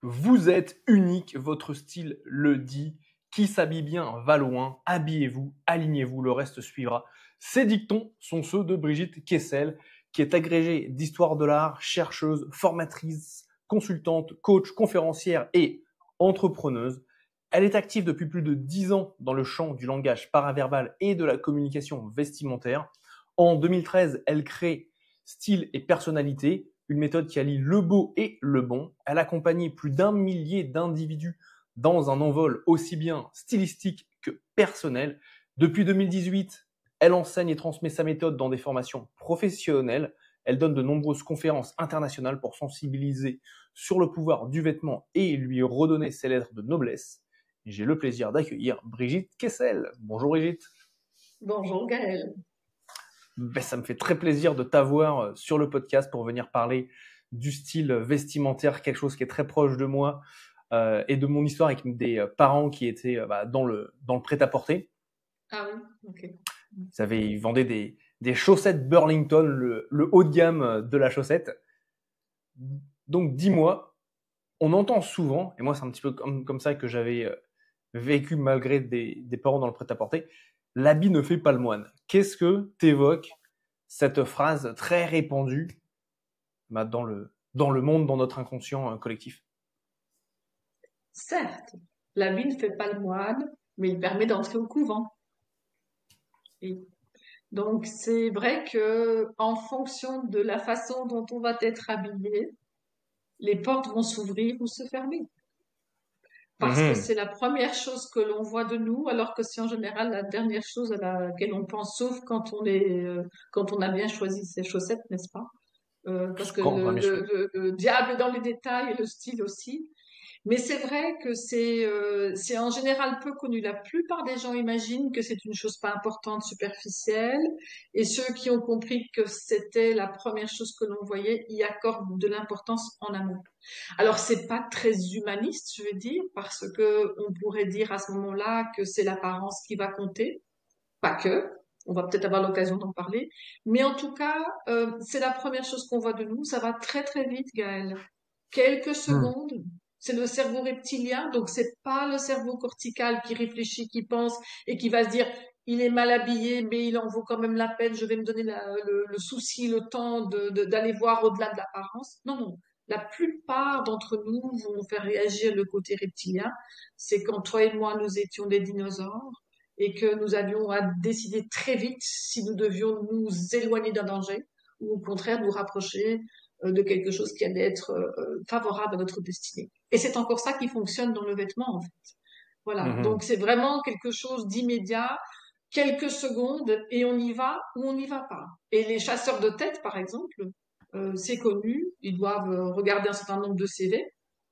Vous êtes unique, votre style le dit. Qui s'habille bien va loin. Habillez-vous, alignez-vous, le reste suivra. Ces dictons sont ceux de Brigitte Kessel, qui est agrégée d'histoire de l'art, chercheuse, formatrice, consultante, coach, conférencière et entrepreneuse. Elle est active depuis plus de 10 ans dans le champ du langage paraverbal et de la communication vestimentaire. En 2013, elle crée Style et Personnalité, une méthode qui allie le beau et le bon. Elle accompagne plus d'1 millier d'individus dans un envol aussi bien stylistique que personnel. Depuis 2018, elle enseigne et transmet sa méthode dans des formations professionnelles. Elle donne de nombreuses conférences internationales pour sensibiliser sur le pouvoir du vêtement et lui redonner ses lettres de noblesse. J'ai le plaisir d'accueillir Brigitte Kessel. Bonjour Brigitte. Bonjour Gaël. Ça me fait très plaisir de t'avoir sur le podcast pour venir parler du style vestimentaire, quelque chose qui est très proche de moi et de mon histoire avec des parents qui étaient dans le prêt-à-porter. Ah oui, ok. Ils vendaient des chaussettes Burlington, le haut de gamme de la chaussette. Donc dis-moi, on entend souvent, et moi c'est un petit peu comme ça que j'avais vécu malgré des parents dans le prêt-à-porter, l'habit ne fait pas le moine. Qu'est-ce que t'évoques cette phrase très répandue dans le monde, dans notre inconscient collectif? Certes, l'habit ne fait pas le moine, mais il permet d'entrer au couvent. Et donc c'est vrai que en fonction de la façon dont on va être habillé, les portes vont s'ouvrir ou se fermer. Parce que Mmh. c'est la première chose que l'on voit de nous, alors que c'est en général la dernière chose à laquelle on pense, sauf quand on a bien choisi ses chaussettes, n'est-ce pas? Parce que Quand on a mes cheveux. le diable est dans les détails et le style aussi. Mais c'est vrai que c'est en général peu connu. La plupart des gens imaginent que c'est une chose pas importante, superficielle, et ceux qui ont compris que c'était la première chose que l'on voyait y accordent de l'importance en amont. Alors c'est pas très humaniste, je veux dire, parce que on pourrait dire à ce moment-là que c'est l'apparence qui va compter, pas que. On va peut-être avoir l'occasion d'en parler, mais en tout cas, c'est la première chose qu'on voit de nous. Ça va très très vite, Gaël. Quelques Mmh. secondes, c'est le cerveau reptilien, donc c'est pas le cerveau cortical qui réfléchit, qui pense et qui va se dire il est mal habillé, mais il en vaut quand même la peine, je vais me donner le souci, le temps d'aller voir au-delà de l'apparence. Non, non. La plupart d'entre nous vont faire réagir le côté reptilien. C'est quand toi et moi, nous étions des dinosaures et que nous avions à décider très vite si nous devions nous éloigner d'un danger ou au contraire nous rapprocher de quelque chose qui allait être favorable à notre destinée. Et c'est encore ça qui fonctionne dans le vêtement, en fait. Voilà. Mmh. Donc, c'est vraiment quelque chose d'immédiat, quelques secondes, et on y va ou on n'y va pas. Et les chasseurs de tête, par exemple, c'est connu, ils doivent regarder un certain nombre de CV,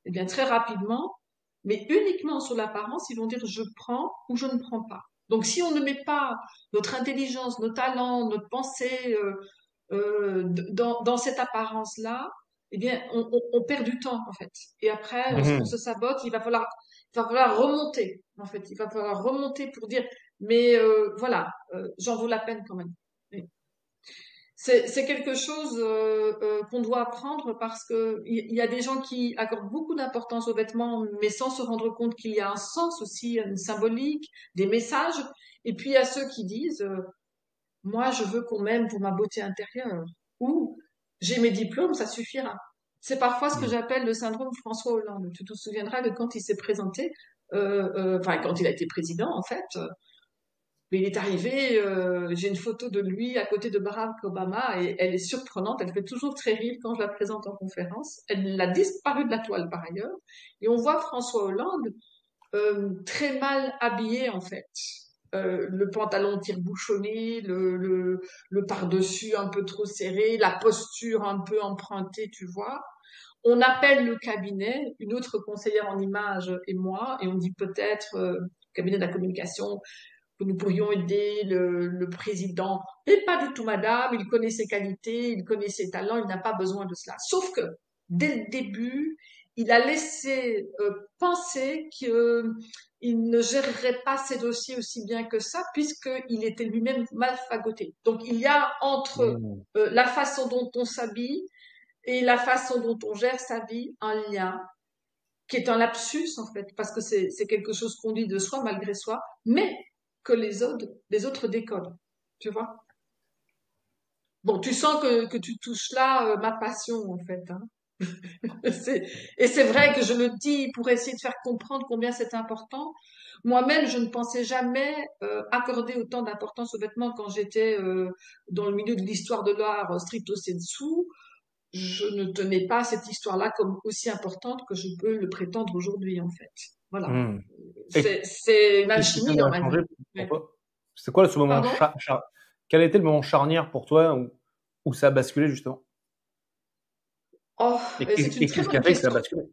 et bien très rapidement, mais uniquement sur l'apparence, ils vont dire je prends ou je ne prends pas. Donc, si on ne met pas notre intelligence, nos talents, notre pensée dans cette apparence-là, eh bien, on perd du temps, en fait. Et après, on Mmh. se sabote. Il va falloir remonter, en fait. Il va falloir remonter pour dire, mais voilà, j'en vaut la peine quand même. Oui. C'est quelque chose qu'on doit apprendre parce que il y a des gens qui accordent beaucoup d'importance aux vêtements, mais sans se rendre compte qu'il y a un sens aussi, une symbolique, des messages. Et puis il y a ceux qui disent, moi, je veux qu'on m'aime pour ma beauté intérieure. Ou j'ai mes diplômes, ça suffira. C'est parfois ce que Mmh. j'appelle le syndrome François Hollande. Tu te souviendras de quand il s'est présenté, enfin quand il a été président en fait. Mais il est arrivé, j'ai une photo de lui à côté de Barack Obama et elle est surprenante. Elle fait toujours très rire quand je la présente en conférence. Elle a disparu de la toile par ailleurs. Et on voit François Hollande très mal habillé en fait. Le pantalon tire-bouchonné, le par-dessus un peu trop serré, la posture un peu empruntée, tu vois. On appelle le cabinet, une autre conseillère en images et moi, et on dit peut-être, cabinet de la communication, que nous pourrions aider le président. Et pas du tout, madame, il connaît ses qualités, il connaît ses talents, il n'a pas besoin de cela. Sauf que, dès le début, il a laissé penser qu'il ne gérerait pas ses dossiers aussi bien que ça, puisqu'il était lui-même mal fagoté. Donc, il y a entre Mmh. la façon dont on s'habille et la façon dont on gère sa vie un lien. qui est un lapsus en fait, parce que c'est quelque chose qu'on dit de soi malgré soi, mais que les autres décodent, tu vois. Bon, tu sens que tu touches là ma passion en fait. Hein. Et c'est vrai que je le dis pour essayer de faire comprendre combien c'est important. Moi-même, je ne pensais jamais accorder autant d'importance aux vêtements quand j'étais dans le milieu de l'histoire de l'art stricto sensu. Je ne tenais pas cette histoire-là comme aussi importante que je peux le prétendre aujourd'hui, en fait. Voilà. Hmm. Et C'est une qu'est-ce qui alchimie dans t'a ma changé vie. pour Ouais. toi? C'est quoi ce moment Pardon? quel a été le moment charnière pour toi où ça a basculé justement? Oh, c'est une Et très qu'est-ce qui bonne a fait que ça a question. basculé?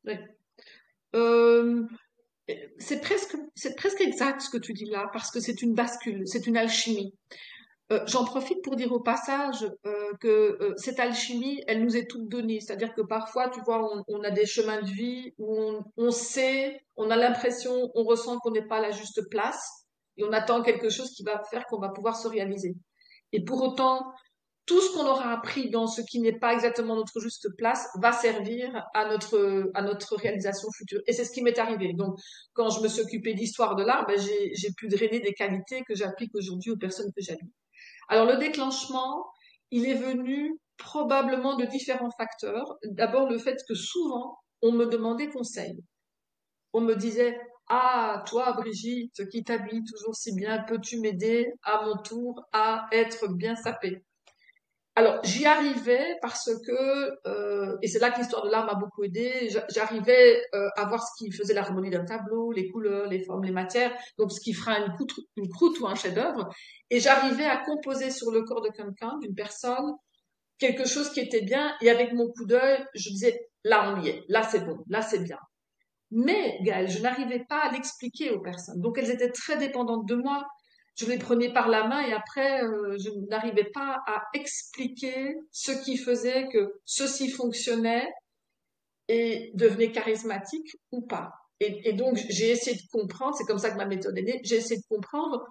Ouais. Euh, c'est presque exact ce que tu dis là, parce que c'est une bascule, c'est une alchimie. J'en profite pour dire au passage que cette alchimie, elle nous est toute donnée. C'est-à-dire que parfois, tu vois, on a des chemins de vie où on sait, on a l'impression, on ressent qu'on n'est pas à la juste place et on attend quelque chose qui va faire qu'on va pouvoir se réaliser. Et pour autant, tout ce qu'on aura appris dans ce qui n'est pas exactement notre juste place va servir à notre réalisation future. Et c'est ce qui m'est arrivé. Donc, quand je me suis occupée d'histoire de l'art, ben, j'ai pu drainer des qualités que j'applique aujourd'hui aux personnes que j'habite. Alors le déclenchement, il est venu probablement de différents facteurs. D'abord le fait que souvent, on me demandait conseil. On me disait, ah, toi, Brigitte, qui t'habille toujours si bien, peux-tu m'aider à mon tour à être bien sapée? Alors, j'y arrivais parce que, et c'est là que l'histoire de l'art m'a beaucoup aidée, j'arrivais à voir ce qui faisait l'harmonie d'un tableau, les couleurs, les formes, les matières, donc ce qui fera une croûte ou un chef-d'œuvre, et j'arrivais à composer sur le corps de quelqu'un, d'une personne, quelque chose qui était bien, et avec mon coup d'œil, je disais, là on y est, là c'est bon, là c'est bien. Mais, Gaëlle, je n'arrivais pas à l'expliquer aux personnes. Donc, elles étaient très dépendantes de moi. Je les prenais par la main et après, je n'arrivais pas à expliquer ce qui faisait que ceci fonctionnait et devenait charismatique ou pas. Et donc, j'ai essayé de comprendre, c'est comme ça que ma méthode est née, j'ai essayé de comprendre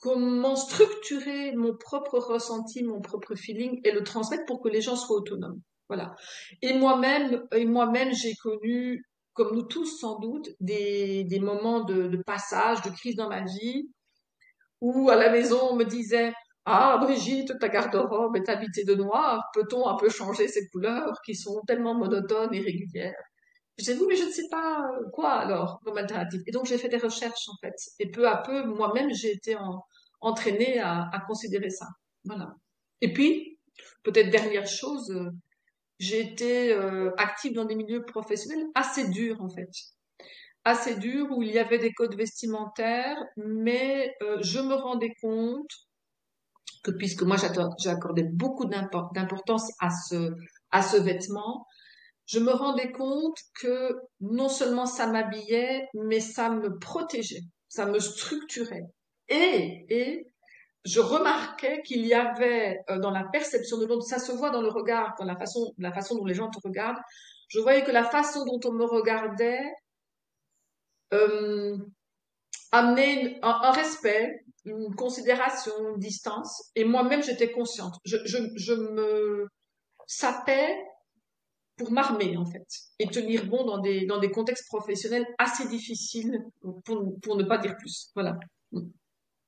comment structurer mon propre ressenti, mon propre feeling et le transmettre pour que les gens soient autonomes. Voilà. Et moi-même, j'ai connu, comme nous tous sans doute, des moments de passage, de crise dans ma vie, où à la maison on me disait, ah Brigitte, ta garde-robe est habitée de noir, peut-on un peu changer ces couleurs qui sont tellement monotones et régulières? J'ai dit, oui, mais je ne sais pas quoi alors comme alternative. Et donc j'ai fait des recherches en fait. Et peu à peu, moi-même, j'ai été entraînée à considérer ça. Voilà. Et puis, peut-être dernière chose, j'ai été active dans des milieux professionnels assez durs en fait. Assez durs où il y avait des codes vestimentaires, mais je me rendais compte que puisque moi j'accordais beaucoup d'importance à ce vêtement, je me rendais compte que non seulement ça m'habillait, mais ça me protégeait, ça me structurait. Et je remarquais qu'il y avait dans la perception de l'autre, ça se voit dans le regard, dans la façon dont les gens te regardent, je voyais que la façon dont on me regardait euh, amenait un respect, une considération, une distance, et moi-même j'étais consciente. Je me sapais pour m'armer en fait et tenir bon dans des contextes professionnels assez difficiles pour ne pas dire plus. Voilà.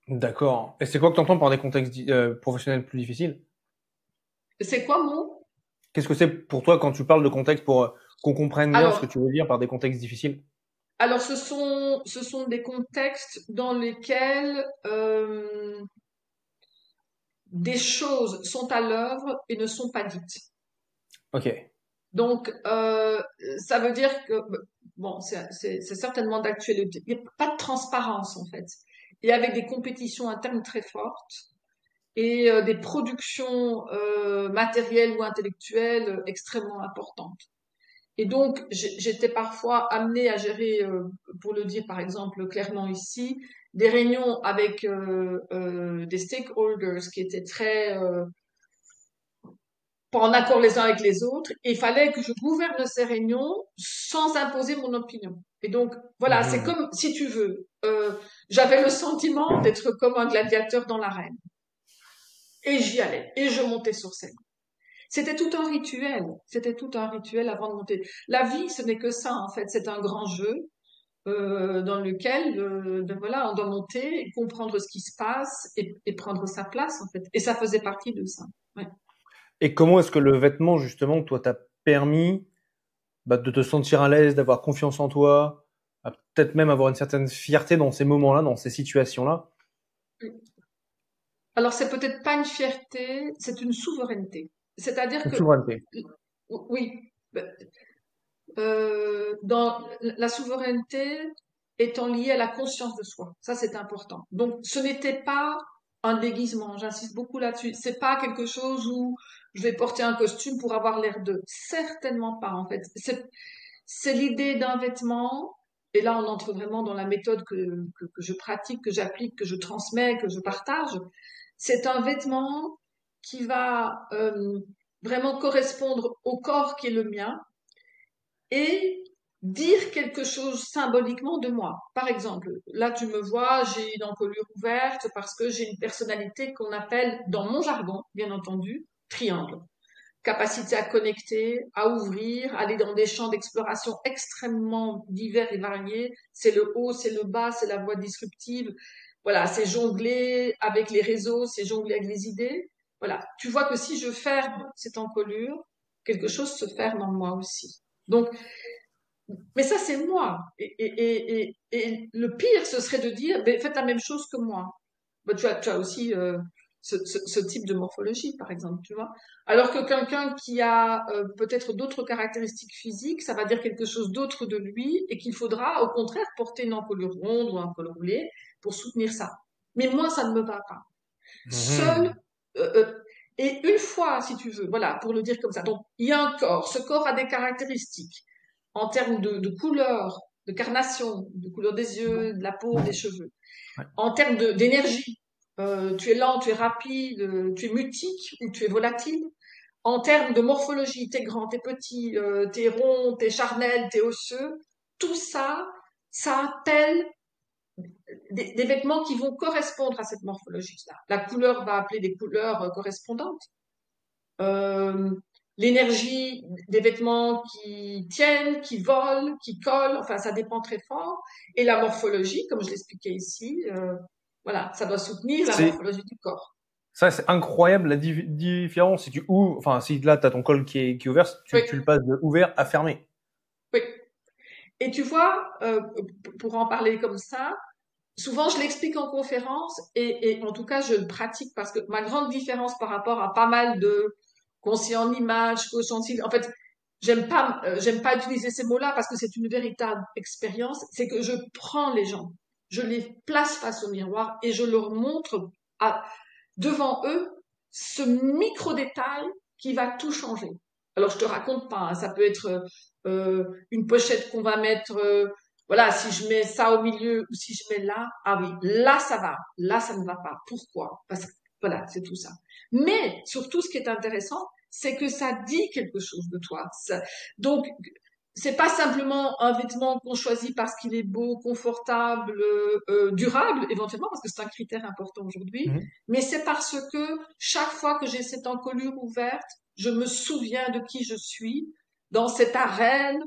D'accord. Et c'est quoi que tu entends par des contextes professionnels plus difficiles? C'est quoi mon Qu'est-ce que c'est pour toi quand tu parles de contexte pour qu'on comprenne bien ce que alors tu veux dire par des contextes difficiles? alors ce sont des contextes dans lesquels des choses sont à l'œuvre et ne sont pas dites. Ok. Donc ça veut dire que bon c'est certainement d'actualité. Il n'y a pas de transparence en fait. Et avec des compétitions internes très fortes et des productions matérielles ou intellectuelles extrêmement importantes. Et donc, j'étais parfois amenée à gérer, pour le dire par exemple clairement ici, des réunions avec des stakeholders qui étaient très pas en accord les uns avec les autres. Et il fallait que je gouverne ces réunions sans imposer mon opinion. Et donc, voilà, c'est Mhm. comme, si tu veux, j'avais le sentiment d'être comme un gladiateur dans l'arène. Et j'y allais. Et je montais sur scène. C'était tout un rituel. C'était tout un rituel avant de monter. La vie, ce n'est que ça, en fait. C'est un grand jeu dans lequel, voilà, on doit monter, comprendre ce qui se passe et prendre sa place, en fait. Et ça faisait partie de ça. Ouais. Et comment est-ce que le vêtement, justement, toi, t'a permis de te sentir à l'aise, d'avoir confiance en toi, peut-être même avoir une certaine fierté dans ces moments-là, dans ces situations-là? Alors, c'est peut-être pas une fierté, c'est une souveraineté. C'est-à-dire Une que, souveraineté. oui, dans la souveraineté étant liée à la conscience de soi. Ça, c'est important. Donc, ce n'était pas un déguisement. J'insiste beaucoup là-dessus. C'est pas quelque chose où je vais porter un costume pour avoir l'air d'eux. Certainement pas, en fait. C'est l'idée d'un vêtement. Et là, on entre vraiment dans la méthode que je pratique, que j'applique, que je transmets, que je partage. C'est un vêtement qui va vraiment correspondre au corps qui est le mien et dire quelque chose symboliquement de moi. Par exemple, là tu me vois, j'ai une encolure ouverte parce que j'ai une personnalité qu'on appelle, dans mon jargon, bien entendu, triangle. Capacité à connecter, à ouvrir, aller dans des champs d'exploration extrêmement divers et variés. C'est le haut, c'est le bas, c'est la voie disruptive. Voilà, c'est jongler avec les réseaux, c'est jongler avec les idées. Voilà, tu vois que si je ferme cette encolure, quelque chose se ferme en moi aussi. Donc, mais ça, c'est moi. Et le pire, ce serait de dire, ben, faites la même chose que moi. Ben, tu as aussi ce type de morphologie, par exemple, tu vois. Alors que quelqu'un qui a peut-être d'autres caractéristiques physiques, ça va dire quelque chose d'autre de lui et qu'il faudra, au contraire, porter une encolure ronde ou un col roulé pour soutenir ça. Mais moi, ça ne me va pas. Seul, Mhm. euh, euh, et une fois, si tu veux, voilà, pour le dire comme ça. Donc, il y a un corps. Ce corps a des caractéristiques en termes de couleur, de carnation, de couleur des yeux, de la peau, des cheveux. Ouais. En termes d'énergie, tu es lent, tu es rapide, tu es mutique ou tu es volatile. En termes de morphologie, t'es grand, t'es petit, t'es rond, t'es charnel, t'es osseux. Tout ça, ça appelle des vêtements qui vont correspondre à cette morphologie-là. La couleur va appeler des couleurs correspondantes. Euh, L'énergie des vêtements qui tiennent, qui volent, qui collent, enfin ça dépend très fort. Et la morphologie, comme je l'expliquais ici, voilà, ça doit soutenir la C'est morphologie du corps. ça, c'est incroyable la différence. Si tu ouvres, enfin, si là, t'as ton col qui est ouvert, Oui, tu le passes de ouvert à fermé. oui. Et tu vois, pour en parler comme ça, souvent je l'explique en conférence et en tout cas je le pratique parce que ma grande différence par rapport à pas mal de conseillers en image, coach en style, en fait, j'aime pas utiliser ces mots-là parce que c'est une véritable expérience, c'est que je prends les gens, je les place face au miroir et je leur montre à, devant eux ce micro-détail qui va tout changer. Alors je te raconte pas, hein, ça peut être une pochette qu'on va mettre, voilà, si je mets ça au milieu ou si je mets là, ah oui, là ça va, là ça ne va pas. Pourquoi? Parce que voilà, c'est tout ça. Mais surtout, ce qui est intéressant, c'est que ça dit quelque chose de toi. Donc, c'est pas simplement un vêtement qu'on choisit parce qu'il est beau, confortable, durable, éventuellement, parce que c'est un critère important aujourd'hui, Mhm. mais c'est parce que chaque fois que j'ai cette encolure ouverte, je me souviens de qui je suis dans cette arène,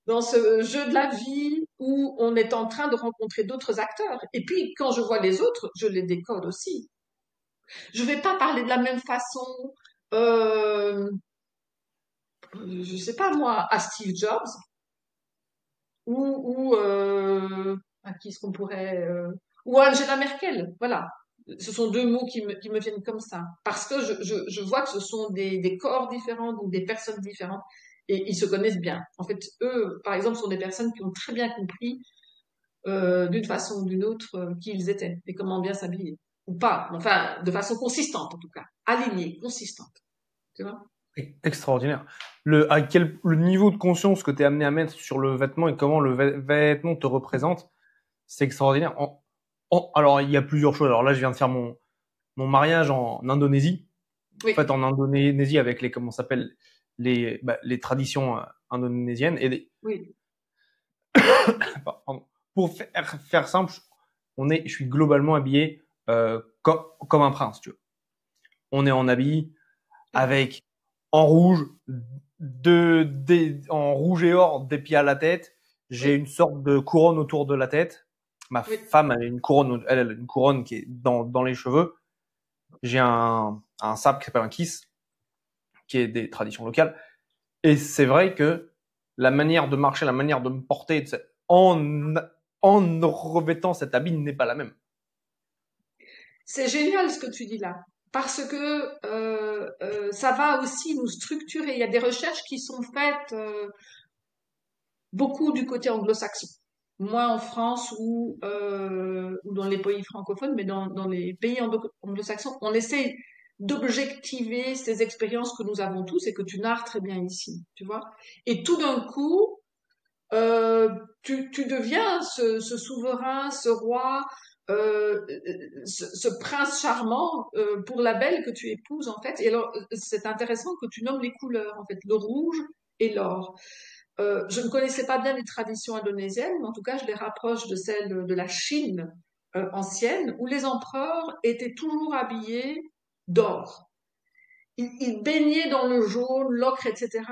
dans ce jeu de la vie où on est en train de rencontrer d'autres acteurs. Et puis, quand je vois les autres, je les décode aussi. Je vais pas parler de la même façon, euh, je sais pas moi, à Steve Jobs ou à qui est-ce qu'on pourrait ou à Angela Merkel. Voilà, ce sont deux mots qui me viennent comme ça parce que je vois que ce sont des corps différents, donc des personnes différentes et ils se connaissent bien. En fait, eux, par exemple, sont des personnes qui ont très bien compris d'une façon ou d'une autre qui ils étaient et comment bien s'habiller ou pas, enfin de façon consistante en tout cas, alignée, consistante. Tu vois? Extraordinaire. Le niveau de conscience que tu es amené à mettre sur le vêtement et comment le vêtement te représente, c'est extraordinaire. Alors, il y a plusieurs choses. Alors là, je viens de faire mon mariage en Indonésie. En Oui, fait, en Indonésie, avec comment ça s'appelle, les traditions indonésiennes. oui, Pardon. Pour faire simple, je suis globalement habillé comme un prince, tu vois. On est en habit d'accord. avec en rouge, en rouge et or des pieds à la tête. J'ai Oui, une sorte de couronne autour de la tête. Ma oui. femme, elle a une couronne qui est dans les cheveux. J'ai un sabre qui s'appelle un kiss, qui est des traditions locales. Et c'est vrai que la manière de marcher, la manière de me porter, en revêtant cet habit n'est pas la même. C'est génial ce que tu dis là, parce que ça va aussi nous structurer. Il y a des recherches qui sont faites beaucoup du côté anglo-saxon. Moins en France ou dans les pays francophones, mais dans les pays anglo-saxons, on essaie d'objectiver ces expériences que nous avons tous et que tu narres très bien ici, tu vois. Et tout d'un coup, euh, tu deviens ce souverain, ce roi, ce prince charmant pour la belle que tu épouses en fait. Et alors, c'est intéressant que tu nommes les couleurs en fait, le rouge et l'or. Je ne connaissais pas bien les traditions indonésiennes, mais en tout cas, je les rapproche de celles de la Chine ancienne, où les empereurs étaient toujours habillés d'or. Ils baignaient dans le jaune, l'ocre, etc.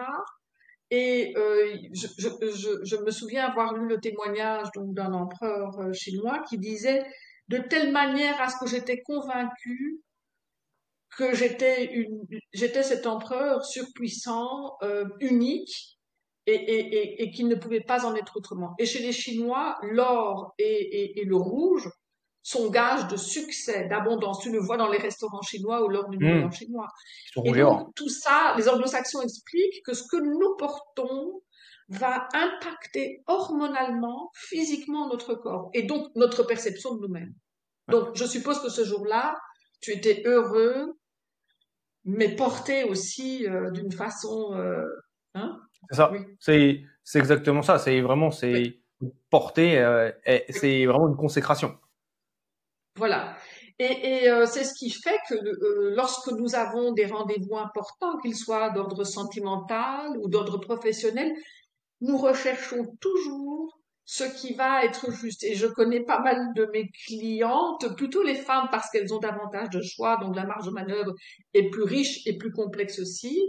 Et je me souviens avoir lu le témoignage donc d'un empereur chinois qui disait de telle manière à ce que j'étais convaincu que j'étais cet empereur surpuissant, unique, et qu'il ne pouvait pas en être autrement. Et chez les Chinois, l'or et le rouge sont gages de succès, d'abondance. Tu le vois dans les restaurants chinois ou lors du Nouvel An Mmh. chinois. Ils sont Et rouges et donc, or. tout ça, les anglo-saxons expliquent que ce que nous portons va impacter hormonalement, physiquement notre corps et donc notre perception de nous-mêmes. Ouais. Donc, je suppose que ce jour-là, tu étais heureux, mais porté aussi d'une façon, hein? C'est Oui, ça. C'est exactement ça. C'est vraiment, oui, c'est porter, oui. c'est vraiment une consécration. Voilà. C'est ce qui fait que lorsque nous avons des rendez-vous importants, qu'ils soient d'ordre sentimental ou d'ordre professionnel, nous recherchons toujours ce qui va être juste. Et je connais pas mal de mes clientes, plutôt les femmes parce qu'elles ont davantage de choix, donc la marge de manœuvre est plus riche et plus complexe aussi,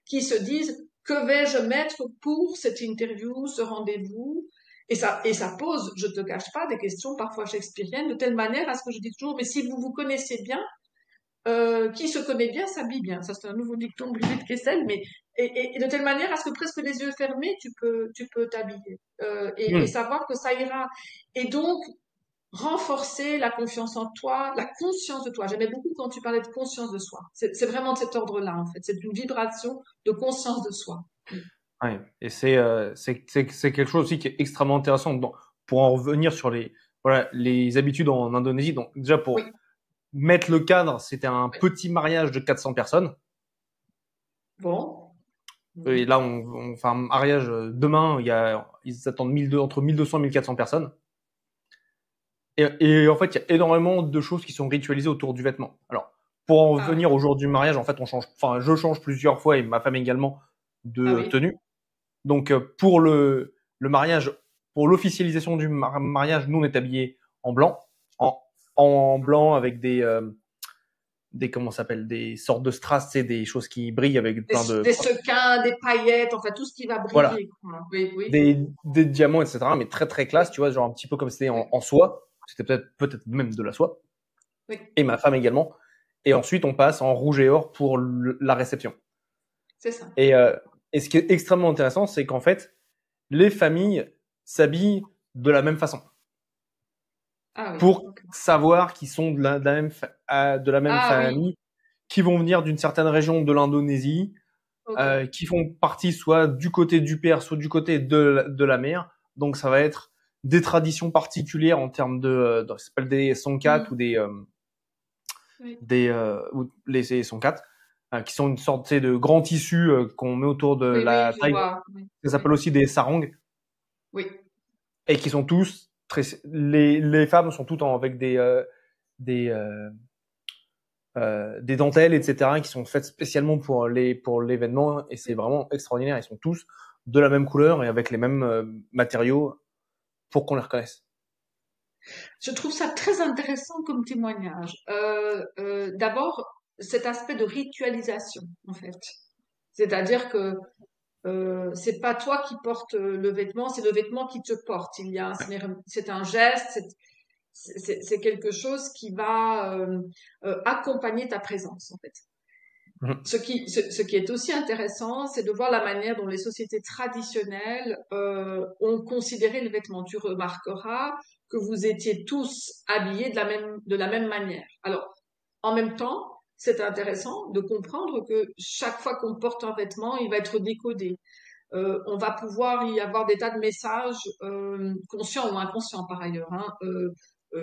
qui se disent que vais-je mettre pour cette interview, ce rendez-vous? Et ça pose, je te cache pas, des questions parfois shakespeariennes de telle manière à ce que je dis toujours, mais si vous vous connaissez bien, qui se connaît bien s'habille bien. Ça, c'est un nouveau dicton de Brigitte Kessel, mais et de telle manière à ce que presque les yeux fermés, tu peux t'habiller et Mmh. savoir que ça ira. Et donc renforcer la confiance en toi, la conscience de toi. J'aimais beaucoup quand tu parlais de conscience de soi. C'est vraiment de cet ordre-là en fait. C'est une vibration de conscience de soi. Ouais. Et c'est quelque chose aussi qui est extrêmement intéressant pour en revenir sur voilà, les habitudes en Indonésie. Donc, déjà, Oui, pour mettre le cadre, c'était un oui. petit mariage de 400 personnes. Bon. Et là, on fait un mariage demain. Ils attendent entre 1200 et 1400 personnes. Et en fait, il y a énormément de choses qui sont ritualisées autour du vêtement. Alors, pour en Ah, venir au jour du mariage, en fait, je change plusieurs fois et ma femme également ah de oui. tenue. Donc, pour le mariage, pour l'officialisation du mariage, nous, on est habillés en blanc, en, en blanc avec comment ça s'appelle, des sortes de strass, c'est des choses qui brillent avec Des, plein de, des sequins, des paillettes, enfin tout ce qui va voilà, briller, quoi. Oui, oui. des diamants, etc. Mais très, très Oui, classe, tu vois, genre un petit peu comme c'était oui, en soie. C'était peut-être même de la soie. oui. Et ma femme également. Et ensuite, on passe en rouge et or pour la réception. C'est ça. Et, et ce qui est extrêmement intéressant, c'est qu'en fait, les familles s'habillent de la même façon Ah oui. pour Ok. savoir qu'ils sont de la même Ah oui. famille, qui vont venir d'une certaine région de l'Indonésie, Ok. qui font partie soit du côté du père, soit du côté de la mère. Donc, ça va être des traditions particulières en termes ça s'appelle des songkat Mm. Oui. ou les songkat, qui sont une sorte, tu sais, de grands tissus qu'on met autour de Oui, oui, la je taille. vois. Oui, Ça oui, s'appelle aussi des sarongs oui. et qui sont tous les femmes sont toutes avec des euh, des dentelles, etc., qui sont faites spécialement pour l'événement, et c'est Oui. vraiment extraordinaire. Ils sont tous de la même couleur et avec les mêmes matériaux pour qu'on les reconnaisse. Je trouve ça très intéressant comme témoignage. D'abord, cet aspect de ritualisation, en fait. C'est-à-dire que c'est pas toi qui portes le vêtement, c'est le vêtement qui te porte. C'est un geste, c'est quelque chose qui va accompagner ta présence en fait. Mhm. Ce qui est aussi intéressant, c'est de voir la manière dont les sociétés traditionnelles ont considéré le vêtement. Tu remarqueras que vous étiez tous habillés de la même manière. Alors, en même temps, c'est intéressant de comprendre que chaque fois qu'on porte un vêtement, il va être décodé. On va pouvoir y avoir des tas de messages conscients ou inconscients par ailleurs. Hein.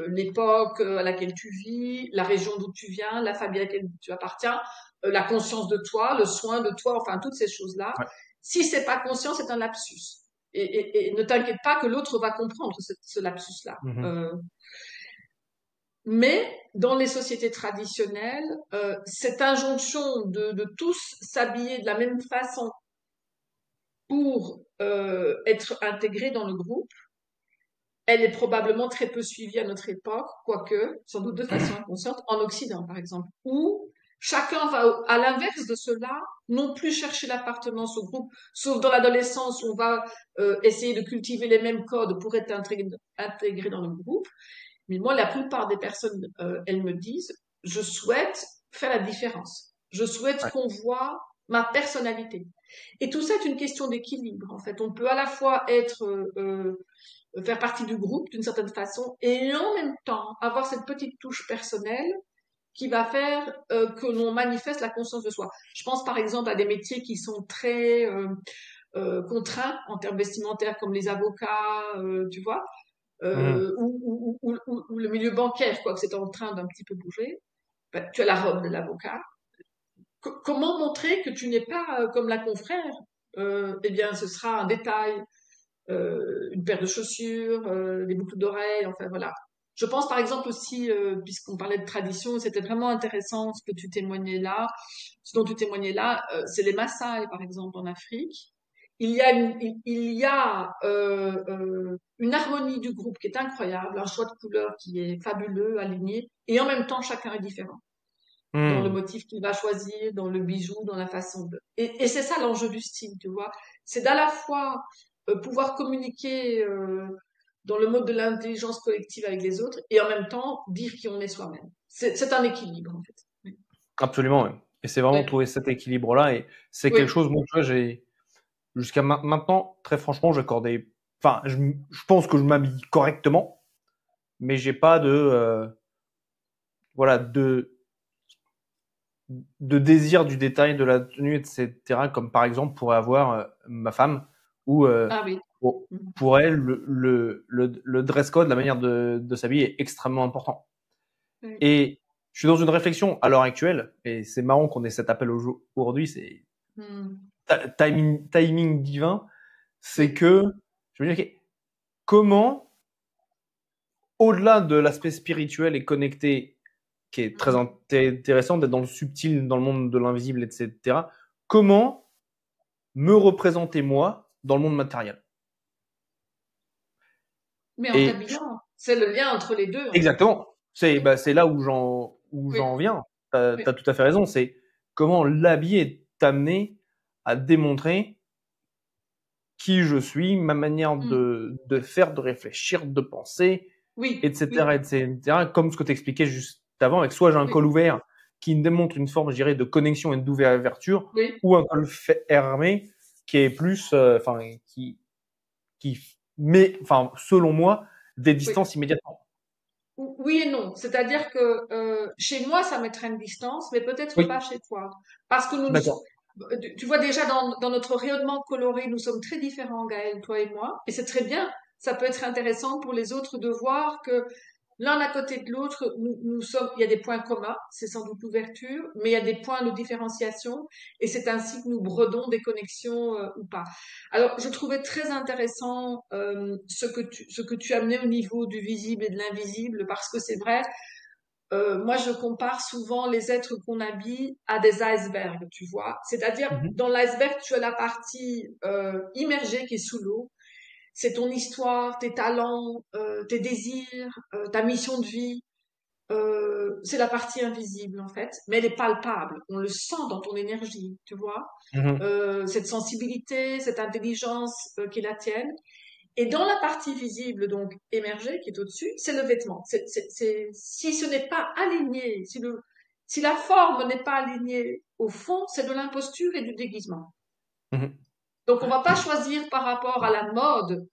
L'époque à laquelle tu vis, la région d'où tu viens, la famille à laquelle tu appartiens, la conscience de toi, le soin de toi, enfin toutes ces choses-là. Ouais. Si c'est pas conscient, c'est un lapsus. Et ne t'inquiète pas que l'autre va comprendre ce lapsus-là. Mhm. Mais dans les sociétés traditionnelles, cette injonction de tous s'habiller de la même façon pour être intégrés dans le groupe, elle est probablement très peu suivie à notre époque, quoique, sans doute de façon inconsciente, en Occident par exemple, où chacun va, à l'inverse de cela, non plus chercher l'appartenance au groupe, sauf dans l'adolescence où on va essayer de cultiver les mêmes codes pour être intégré dans le groupe. Mais moi, la plupart des personnes, elles me disent, je souhaite faire la différence. Je souhaite Ouais. qu'on voit ma personnalité. Et tout ça est une question d'équilibre, en fait. On peut à la fois être, faire partie du groupe d'une certaine façon et en même temps avoir cette petite touche personnelle qui va faire que l'on manifeste la conscience de soi. Je pense par exemple à des métiers qui sont très contraints en termes vestimentaires comme les avocats, tu vois, Mhm. ou le milieu bancaire, quoi, que c'est en train d'un petit peu bouger. Ben, tu as la robe de l'avocat. Comment montrer que tu n'es pas comme la confrère? Eh bien, ce sera un détail, une paire de chaussures, des boucles d'oreilles, enfin voilà. Je pense par exemple aussi, puisqu'on parlait de tradition, c'était vraiment intéressant ce que tu témoignais là, ce dont tu témoignais là, c'est les Maasai par exemple en Afrique. Il y a une harmonie du groupe qui est incroyable, un choix de couleurs qui est fabuleux, aligné, et en même temps chacun est différent dans le Mhm. motif qu'il va choisir, dans le bijou, dans la façon de. Et c'est ça l'enjeu du style, tu vois. C'est d'à la fois pouvoir communiquer dans le mode de l'intelligence collective avec les autres et en même temps dire qui on est soi-même. C'est un équilibre, en fait. Oui, Absolument, ouais. Et c'est vraiment oui, trouver cet équilibre-là. Et c'est quelque oui. chose, moi, tu vois, jusqu'à maintenant, très franchement, j'accordais. Enfin, je pense que je m'habille correctement, mais j'ai pas voilà, de désir du détail de la tenue, etc. Comme par exemple pourrait avoir ma femme, où Ah oui. pour Mhm. pour elle, le dress code, la manière de s'habiller est extrêmement important. Oui. Et je suis dans une réflexion à l'heure actuelle, et c'est marrant qu'on ait cet appel aujourd'hui, c'est Mhm. timing divin, c'est Oui. que je veux dire, comment, au-delà de l'aspect spirituel et connecté, qui est très Mhm. intéressant d'être dans le subtil, dans le monde de l'invisible, etc., comment me représenter moi dans le monde matériel? Mais en Et t'habillant, c'est le lien entre les deux, en fait. exactement, Oui, c'est là où oui, j'en viens. Tu as oui. tout à fait raison. C'est comment l'habiller est amené à démontrer qui je suis, ma manière Mhm. de faire, de réfléchir, de penser, Oui, oui, etc., etc. Comme ce que tu expliquais juste avant, avec soit j'ai un oui, col ouvert qui démontre une forme, je dirais, de connexion et d'ouverture, oui, ou un col fermé qui est plus, enfin, qui met, enfin, selon moi, des oui. distances immédiatement. Oui et non. C'est-à-dire que chez moi, ça mettrait une distance, mais peut-être pas Oui, chez toi. Parce que d'accord. tu vois déjà dans notre rayonnement coloré, nous sommes très différents, Gaël, toi et moi. Et c'est très bien. Ça peut être intéressant pour les autres de voir que l'un à côté de l'autre, nous sommes, il y a des points communs, c'est sans doute l'ouverture, mais il y a des points de différenciation, et c'est ainsi que nous brodons des connexions ou pas. Alors, je trouvais très intéressant ce que tu amenais au niveau du visible et de l'invisible, parce que c'est vrai, moi je compare souvent les êtres qu'on habille à des icebergs, tu vois. C'est-à-dire, Mhm. dans l'iceberg, tu as la partie immergée qui est sous l'eau, c'est ton histoire, tes talents, tes désirs, ta mission de vie. c'est la partie invisible en fait, mais elle est palpable. On le sent dans ton énergie, tu vois. Mhm. Cette sensibilité, cette intelligence qui est la tienne. Et dans la partie visible, donc émergée, qui est au-dessus, c'est le vêtement. Si ce n'est pas aligné, si la forme n'est pas alignée au fond, c'est de l'imposture et du déguisement. Mhm. Donc, on va pas choisir par rapport à la mode.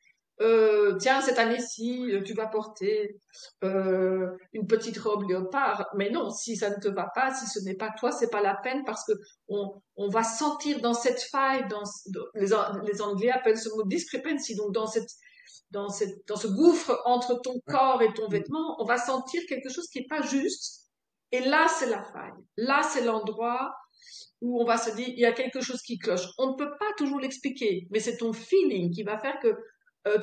Tiens, cette année-ci, tu vas porter une petite robe léopard. Mais non, si ça ne te va pas, si ce n'est pas toi, c'est pas la peine parce que on va sentir dans cette faille, les Anglais appellent ce mot discrepancy, donc dans ce gouffre entre ton corps et ton vêtement, on va sentir quelque chose qui est pas juste. Et là, c'est la faille. Là, c'est l'endroit où on va se dire, il y a quelque chose qui cloche. On ne peut pas toujours l'expliquer, mais c'est ton feeling qui va faire que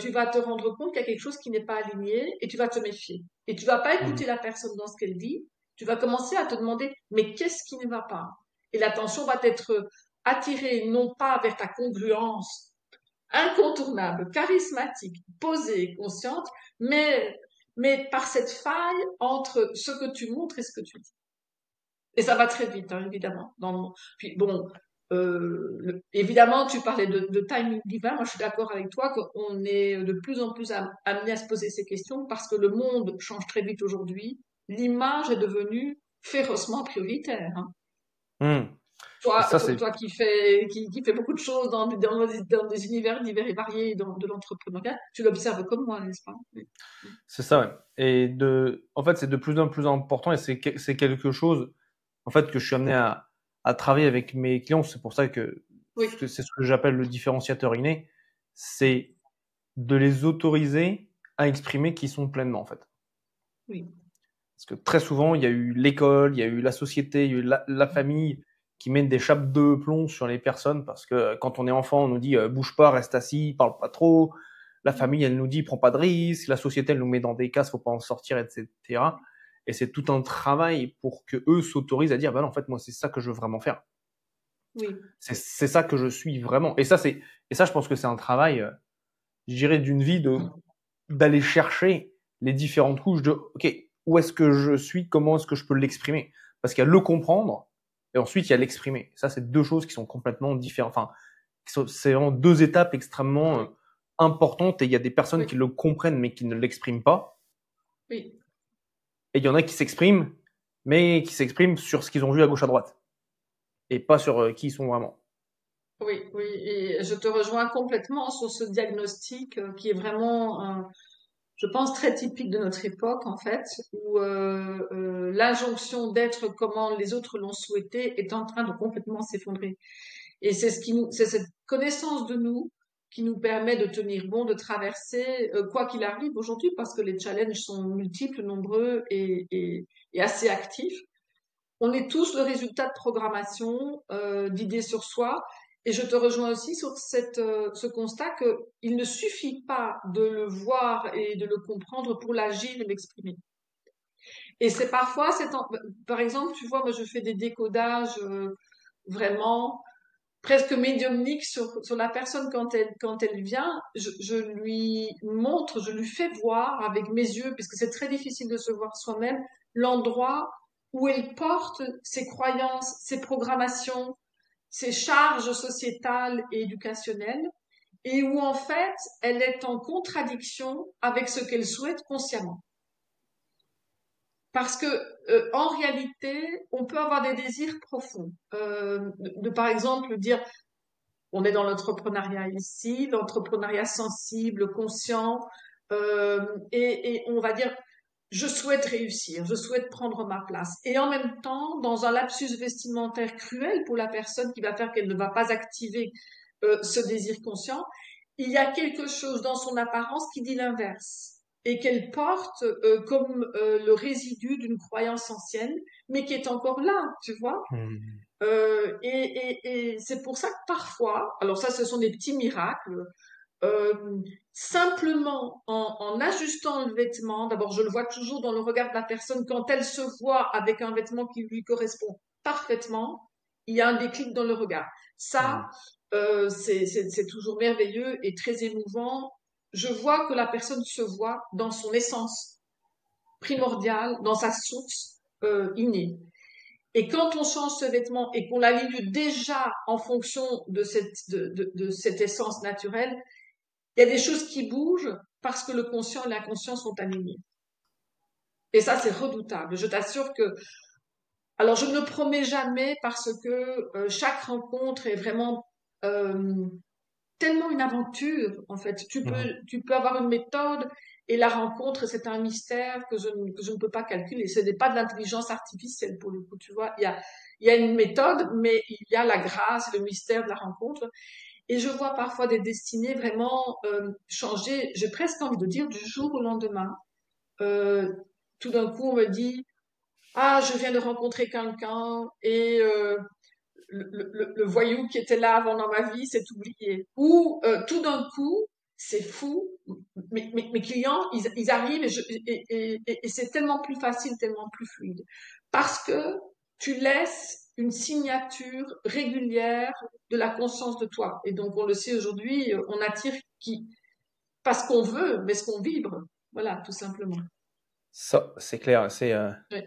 tu vas te rendre compte qu'il y a quelque chose qui n'est pas aligné et tu vas te méfier. Et tu vas pas écouter Mhm. la personne dans ce qu'elle dit, tu vas commencer à te demander, mais qu'est-ce qui ne va pas? Et l'attention va être attirée non pas vers ta congruence incontournable, charismatique, posée, consciente, mais par cette faille entre ce que tu montres et ce que tu dis. Et ça va très vite, hein, évidemment. Puis bon, évidemment, tu parlais de timing divin. Moi, je suis d'accord avec toi qu'on est de plus en plus amené à se poser ces questions parce que le monde change très vite aujourd'hui. L'image est devenue férocement prioritaire. Hein. Mhm. Et Toi, ça, toi, c'est toi qui fais beaucoup de choses dans des univers divers et variés de l'entrepreneuriat, tu l'observes comme moi, n'est-ce pas? Oui. c'est ça, ouais. En fait, c'est de plus en plus important et c'est quelque chose, en fait, que je suis amené à travailler avec mes clients. C'est pour ça que Oui, c'est ce que j'appelle le différenciateur inné. C'est de les autoriser à exprimer qui sont pleinement, en fait. oui, Parce que très souvent, il y a eu l'école, il y a eu la société, il y a eu la famille qui mettent des chapes de plomb sur les personnes parce que quand on est enfant, on nous dit bouge pas, reste assis, parle pas trop. La famille, elle nous dit prends pas de risques. La société, elle nous met dans des cases, faut pas en sortir, etc. Et c'est tout un travail pour que eux s'autorisent à dire bah non, en fait, moi, c'est ça que je veux vraiment faire. oui, C'est ça que je suis vraiment. Et ça, je pense que c'est un travail, je dirais, d'une vie d'aller chercher les différentes couches de OK, où est-ce que je suis, comment est-ce que je peux l'exprimer? Parce qu'il y a le comprendre et ensuite il y a l'exprimer. Ça, c'est deux choses qui sont complètement différentes. Enfin, c'est vraiment deux étapes extrêmement importantes et il y a des personnes oui, qui le comprennent mais qui ne l'expriment pas. oui. Et il y en a qui s'expriment, mais qui s'expriment sur ce qu'ils ont vu à gauche à droite et pas sur qui ils sont vraiment. Oui, oui, et je te rejoins complètement sur ce diagnostic qui est vraiment, je pense, très typique de notre époque, en fait, où l'injonction d'être comment les autres l'ont souhaité est en train de complètement s'effondrer. Et c'est cette connaissance de nous qui nous permet de tenir bon, de traverser quoi qu'il arrive aujourd'hui, parce que les challenges sont multiples, nombreux et assez actifs. On est tous le résultat de programmation, d'idées sur soi. Et je te rejoins aussi sur ce constat qu'il ne suffit pas de le voir et de le comprendre pour l'agir et l'exprimer. Et c'est parfois, par exemple, tu vois, moi je fais des décodages vraiment presque médiumniques sur la personne quand elle vient. Je lui montre, je lui fais voir avec mes yeux, puisque c'est très difficile de se voir soi-même, l'endroit où elle porte ses croyances, ses programmations, ses charges sociétales et éducationnelles, et où en fait elle est en contradiction avec ce qu'elle souhaite consciemment. Parce que en réalité, on peut avoir des désirs profonds. Par exemple dire, on est dans l'entrepreneuriat ici, l'entrepreneuriat sensible, conscient, et on va dire, je souhaite réussir, je souhaite prendre ma place. Et en même temps, dans un lapsus vestimentaire cruel pour la personne qui va faire qu'elle ne va pas activer ce désir conscient, il y a quelque chose dans son apparence qui dit l'inverse et qu'elle porte comme le résidu d'une croyance ancienne, mais qui est encore là, tu vois. Hmm. Et c'est pour ça que parfois, alors ça, ce sont des petits miracles, euh, simplement en ajustant le vêtement, d'abord je le vois toujours dans le regard de la personne, quand elle se voit avec un vêtement qui lui correspond parfaitement, il y a un déclic dans le regard. Ça, Hmm. c'est toujours merveilleux et très émouvant. Je vois que la personne se voit dans son essence primordial dans sa source innée. Et quand on change ce vêtement et qu'on l'aligne déjà en fonction de cette essence naturelle, il y a des choses qui bougent parce que le conscient et l'inconscient sont alignés. Et ça, c'est redoutable. Je t'assure que... Alors, je ne promets jamais parce que chaque rencontre est vraiment tellement une aventure, en fait. Tu peux avoir une méthode et la rencontre, c'est un mystère que je ne peux pas calculer. Ce n'est pas de l'intelligence artificielle, pour le coup, tu vois. Il y a une méthode, mais il y a la grâce, le mystère de la rencontre. Et je vois parfois des destinées vraiment changer, j'ai presque envie de dire, du jour au lendemain. Tout d'un coup, on me dit, ah, je viens de rencontrer quelqu'un et le voyou qui était là avant dans ma vie s'est oublié. Ou tout d'un coup, c'est fou, mes clients, ils arrivent et c'est tellement plus facile, tellement plus fluide. Parce que tu laisses une signature régulière de la conscience de toi. Et donc, on le sait aujourd'hui, on attire qui, pas ce qu'on veut, mais ce qu'on vibre. Voilà, tout simplement. Ça, c'est clair. Ouais.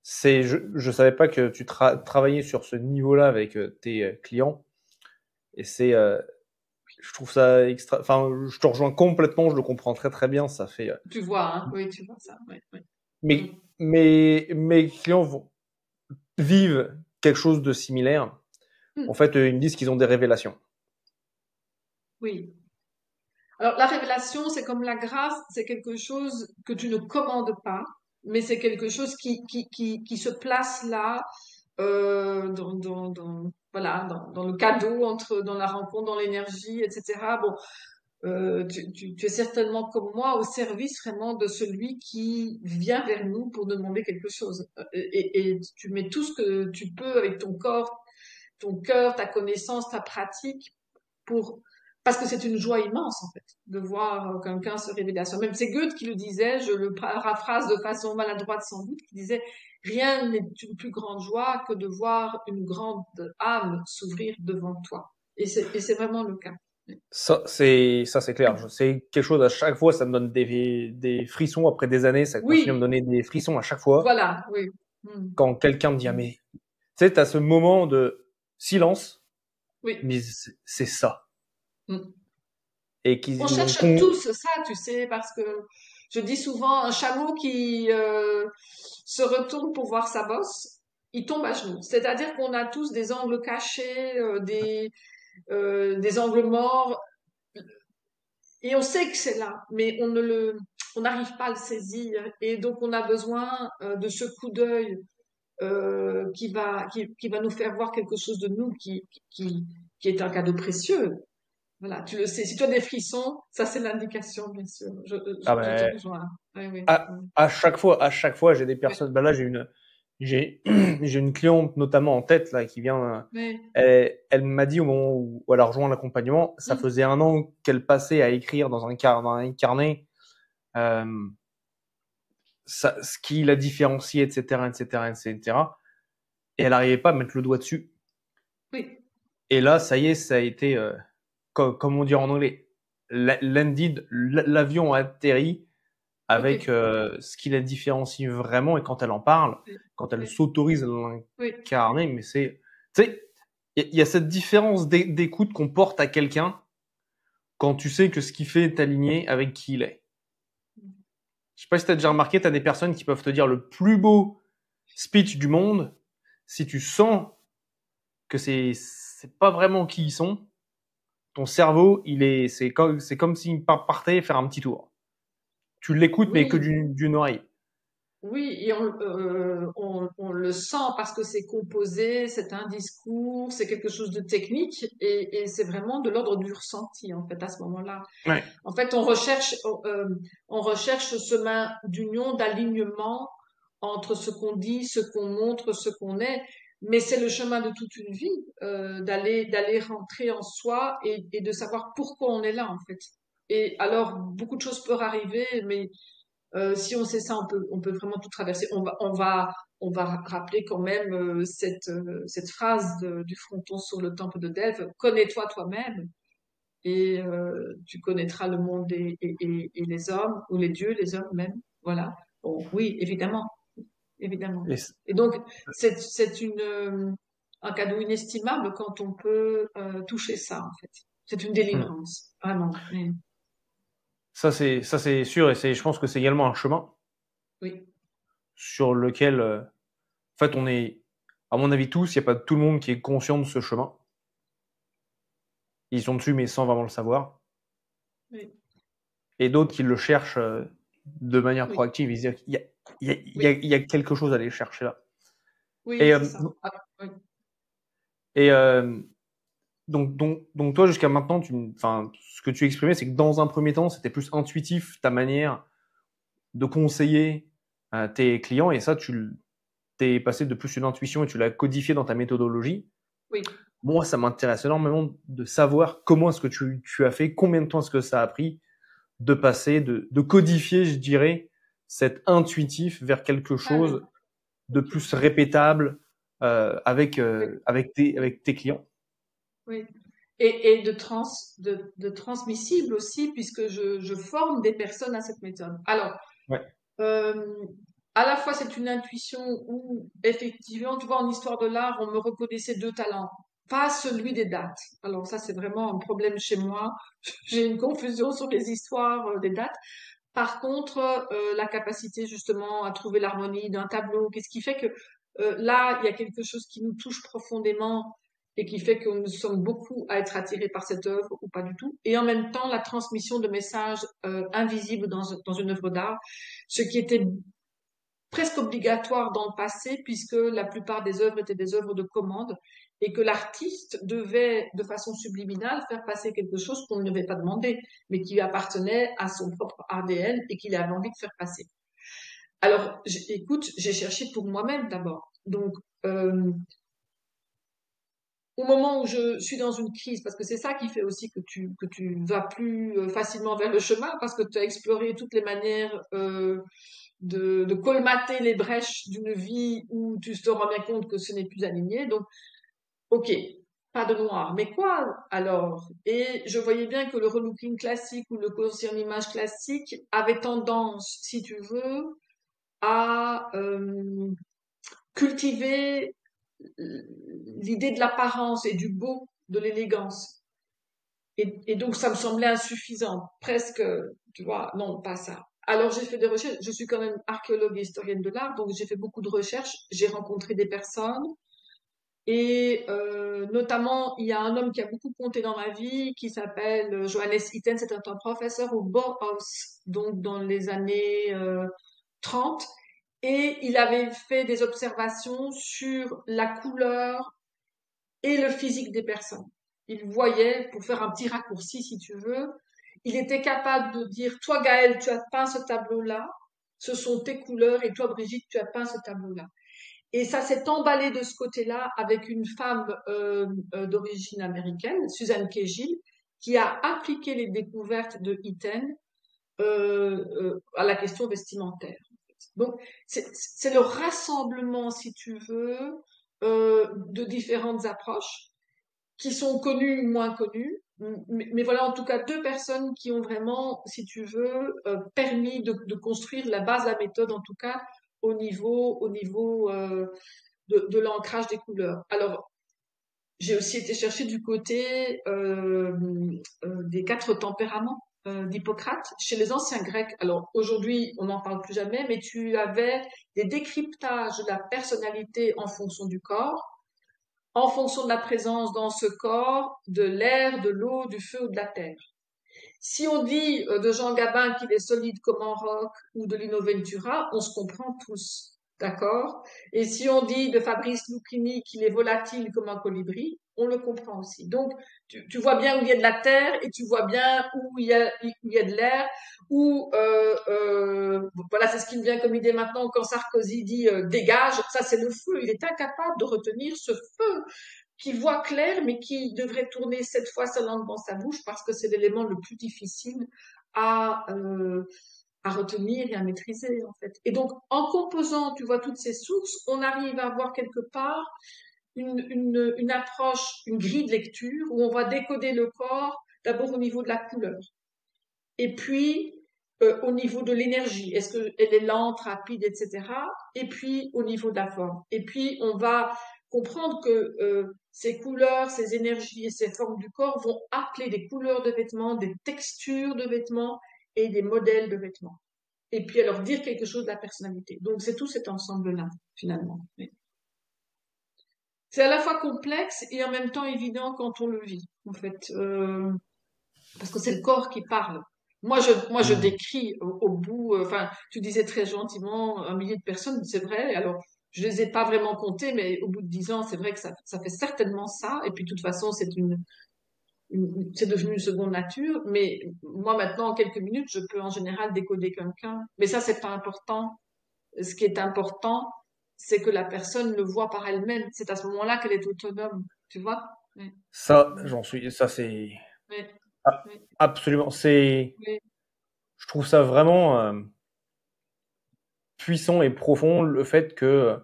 Je savais pas que tu travaillais sur ce niveau-là avec tes clients. Et je trouve ça extra. Enfin, je te rejoins complètement. Je le comprends très très bien. Ça fait. Tu vois, hein? Oui, tu vois ça. Ouais, ouais. Mais mes clients vivent quelque chose de similaire. En fait, ils me disent qu'ils ont des révélations. Oui. Alors, la révélation, c'est comme la grâce, c'est quelque chose que tu ne commandes pas, mais c'est quelque chose qui se place là, voilà, dans le cadeau, dans la rencontre, dans l'énergie, etc. Bon, tu es certainement comme moi au service vraiment de celui qui vient vers nous pour demander quelque chose. Et tu mets tout ce que tu peux avec ton corps, ton cœur, ta connaissance, ta pratique pour parce que c'est une joie immense en fait de voir quelqu'un se révéler à soi-même. C'est Goethe qui le disait, je le paraphrase de façon maladroite sans doute, qui disait rien n'est une plus grande joie que de voir une grande âme s'ouvrir devant toi. Et c'est vraiment le cas. Ça, c'est clair. C'est quelque chose à chaque fois, ça me donne des frissons après des années. Ça continue à me Oui, donner des frissons à chaque fois. voilà, oui. Quand quelqu'un me dit, ah, mais, tu sais, t'as ce moment de silence, Oui. mais c'est ça. Et On cherche tous ça, tu sais, parce que je dis souvent, un chameau qui se retourne pour voir sa bosse, il tombe à genoux. C'est-à-dire qu'on a tous des angles cachés, des angles morts, et on sait que c'est là, mais on n'arrive pas à le saisir. Et donc on a besoin de ce coup d'œil qui va nous faire voir quelque chose de nous qui est un cadeau précieux. Voilà, tu le sais. Si tu as des frissons, ça c'est l'indication, bien sûr. ah Je te ben, rejoins. Oui, oui. à chaque fois, j'ai des personnes. Ben là, j'ai une cliente notamment en tête là qui vient. Oui. Elle m'a dit au moment où elle a rejoint l'accompagnement, ça faisait 1 an qu'elle passait à écrire dans un carnet ce qui la différencie, etc., etc., etc. Et elle n'arrivait pas à mettre le doigt dessus. Oui. Et là, ça y est, ça a été, comme on dit en anglais, landed, l'avion a atterri avec ce qui la différencie vraiment. Et quand elle en parle, quand elle s'autorise à l'incarner, mais c'est, tu sais, il y a cette différence d'écoute qu'on porte à quelqu'un quand tu sais que ce qu'il fait est aligné avec qui il est. Je sais pas si tu as déjà remarqué, tu as des personnes qui peuvent te dire le plus beau speech du monde. Si tu sens que c'est pas vraiment qui ils sont, ton cerveau, c'est comme s'il partait faire un petit tour. Tu l'écoutes, mais que Oui. d'une oreille. Oui, et on le sent parce que c'est composé, c'est un discours, c'est quelque chose de technique et c'est vraiment de l'ordre du ressenti en fait à ce moment-là. Ouais. En fait, on recherche ce chemin d'union, d'alignement entre ce qu'on dit, ce qu'on montre, ce qu'on est, mais c'est le chemin de toute une vie d'aller rentrer en soi et de savoir pourquoi on est là en fait. Et alors beaucoup de choses peuvent arriver, mais si on sait ça, on peut vraiment tout traverser. On va rappeler quand même cette phrase du fronton sur le temple de Delphes. Connais-toi toi-même et tu connaîtras le monde et les hommes, ou les dieux, les hommes même. Voilà. Bon, oui, évidemment, évidemment. Et Et donc, c'est un cadeau inestimable quand on peut toucher ça, en fait. C'est une hmm. délivrance, vraiment. Ça c'est sûr, et je pense que c'est également un chemin Oui, sur lequel, en fait, on est, à mon avis tous, il n'y a pas tout le monde qui est conscient de ce chemin. Ils sont dessus, mais sans vraiment le savoir. oui, Et d'autres qui le cherchent de manière oui, proactive. Ils disent qu'il y a, oui, il y a quelque chose à aller chercher là. oui, Et, c'est ça. Ah, oui. et donc toi, jusqu'à maintenant, enfin, ce que tu exprimais, c'est que dans un premier temps, c'était plus intuitif ta manière de conseiller tes clients, et ça, tu t'es passé de plus une intuition et tu l'as codifié dans ta méthodologie. Oui. Moi, ça m'intéresse énormément de savoir comment est-ce que tu as fait, combien de temps est-ce que ça a pris de passer, de codifier, je dirais, cet intuitif vers quelque Ah oui, chose de ok. plus répétable Oui, avec tes clients. oui. Et de transmissible aussi, puisque je forme des personnes à cette méthode. Alors, Ouais, euh, à la fois, c'est une intuition où, effectivement, tu vois, en histoire de l'art, on me reconnaissait deux talents, pas celui des dates. Alors ça, c'est vraiment un problème chez moi. J'ai une confusion sur les histoires des dates. Par contre, la capacité justement à trouver l'harmonie d'un tableau, qu'est-ce qui fait que là, il y a quelque chose qui nous touche profondément et qui fait que nous sommes beaucoup à être attirés par cette œuvre ou pas du tout. Et en même temps, la transmission de messages invisibles dans une œuvre d'art, ce qui était presque obligatoire dans le passé, puisque la plupart des œuvres étaient des œuvres de commande et que l'artiste devait, de façon subliminale, faire passer quelque chose qu'on ne lui avait pas demandé, mais qui lui appartenait à son propre ADN et qu'il avait envie de faire passer. Alors, écoute, j'ai cherché pour moi-même d'abord. Donc, euh, au moment où je suis dans une crise, parce que c'est ça qui fait aussi que tu vas plus facilement vers le chemin, parce que tu as exploré toutes les manières de colmater les brèches d'une vie où tu te rends bien compte que ce n'est plus aligné. Donc, ok, pas de noir. Mais quoi alors? Et je voyais bien que le relooking classique ou le coursier en image classique avait tendance, si tu veux, à cultiver l'idée de l'apparence et du beau, de l'élégance. Et donc, ça me semblait insuffisant, presque, tu vois, non, pas ça. Alors, j'ai fait des recherches. Je suis quand même archéologue et historienne de l'art, donc j'ai fait beaucoup de recherches. J'ai rencontré des personnes. Et notamment, il y a un homme qui a beaucoup compté dans ma vie, qui s'appelle Johannes Itten. C'est un professeur au Bauhaus, donc dans les années 30. Et il avait fait des observations sur la couleur et le physique des personnes. Il voyait, pour faire un petit raccourci si tu veux, il était capable de dire, toi Gaël, tu as peint ce tableau-là, ce sont tes couleurs, et toi Brigitte, tu as peint ce tableau-là. Et ça s'est emballé de ce côté-là avec une femme d'origine américaine, Suzanne Cagill, qui a appliqué les découvertes de Itten à la question vestimentaire. Donc, c'est le rassemblement, si tu veux, de différentes approches qui sont connues ou moins connues. Mais voilà, en tout cas, deux personnes qui ont vraiment, si tu veux, permis de construire la base de la méthode, en tout cas, au niveau de l'ancrage des couleurs. Alors, j'ai aussi été chercher du côté des quatre tempéraments d'Hippocrate chez les anciens Grecs. Alors aujourd'hui, on n'en parle plus jamais, mais tu avais des décryptages de la personnalité en fonction du corps, en fonction de la présence dans ce corps de l'air, de l'eau, du feu ou de la terre. Si on dit de Jean Gabin qu'il est solide comme un roc ou de Lino Ventura, on se comprend tous. D'accord? Et si on dit de Fabrice Lucchini qu'il est volatile comme un colibri, on le comprend aussi. Donc, tu vois bien où il y a de la terre et tu vois bien où il y a de l'air, où, voilà, c'est ce qui me vient comme idée maintenant quand Sarkozy dit dégage, ça c'est le feu. Il est incapable de retenir ce feu qui voit clair, mais qui devrait tourner cette fois sa langue dans sa bouche parce que c'est l'élément le plus difficile à, euh, à retenir et à maîtriser, en fait. Et donc, en composant, tu vois, toutes ces sources, on arrive à avoir quelque part une approche, une grille de lecture où on va décoder le corps d'abord au niveau de la couleur. Et puis, au niveau de l'énergie, est-ce qu'elle est lente, rapide, etc. Et puis au niveau de la forme. Et puis on va comprendre que ces couleurs, ces énergies et ces formes du corps vont appeler des couleurs de vêtements, des textures de vêtements et des modèles de vêtements. Et puis alors dire quelque chose de la personnalité. Donc c'est tout cet ensemble-là, finalement. Oui. C'est à la fois complexe et en même temps évident quand on le vit, en fait, parce que c'est le corps qui parle. Moi, je décris au bout, enfin, tu disais très gentiment 1 millier de personnes, c'est vrai. Alors, je les ai pas vraiment comptées, mais au bout de 10 ans, c'est vrai que ça fait certainement ça. Et puis, de toute façon, c'est devenu une seconde nature. Mais moi, maintenant, en quelques minutes, je peux en général décoder quelqu'un. Mais ça, c'est pas important. Ce qui est important, c'est que la personne le voit par elle-même. C'est à ce moment-là qu'elle est autonome. Tu vois? Oui. Ça, ça c'est Oui. a- Oui. absolument, Oui. je trouve ça vraiment puissant et profond le fait que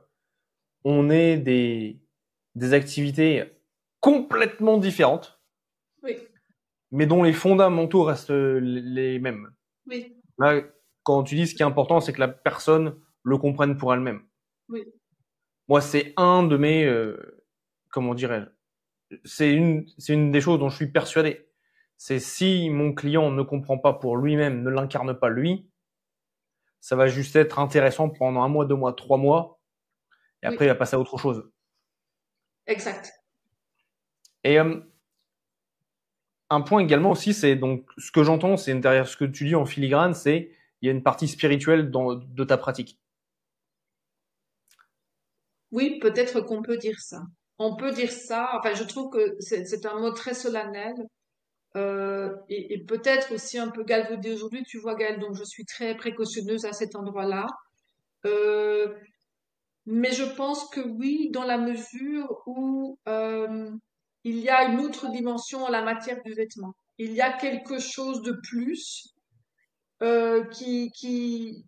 on ait des activités complètement différentes, Oui. mais dont les fondamentaux restent les mêmes. Oui. Là, quand tu dis ce qui est important, c'est que la personne le comprenne pour elle-même. Oui. Moi, c'est un de mes, comment dirais-je, c'est une des choses dont je suis persuadé. C'est si mon client ne comprend pas pour lui-même, ne l'incarne pas lui, ça va juste être intéressant pendant 1 mois, 2 mois, 3 mois, et après il Oui. va passer à autre chose. Exact. Et un point également aussi, c'est donc ce que j'entends, c'est derrière ce que tu dis en filigrane, c'est il y a une partie spirituelle de ta pratique. Oui, peut-être qu'on peut dire ça. On peut dire ça. Enfin, je trouve que c'est un mot très solennel et peut-être aussi un peu galvaudé aujourd'hui. Tu vois, Gaëlle, donc je suis très précautionneuse à cet endroit-là. Euh, mais je pense que oui, dans la mesure où il y a une autre dimension à la matière du vêtement. Il y a quelque chose de plus euh, qui, qui,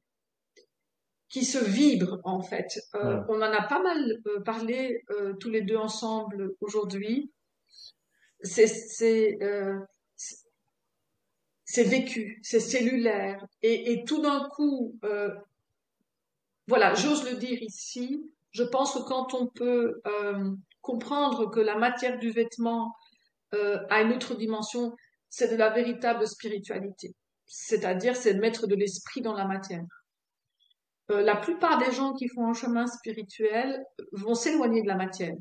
qui se vibre en fait. Hmm. On en a pas mal parlé tous les deux ensemble aujourd'hui. C'est c'est euh, c'est c'est vécu, c'est cellulaire et tout d'un coup, voilà, j'ose le dire ici. Je pense que quand on peut comprendre que la matière du vêtement a une autre dimension, c'est de la véritable spiritualité. C'est-à-dire, c'est de mettre de l'esprit dans la matière. La plupart des gens qui font un chemin spirituel vont s'éloigner de la matière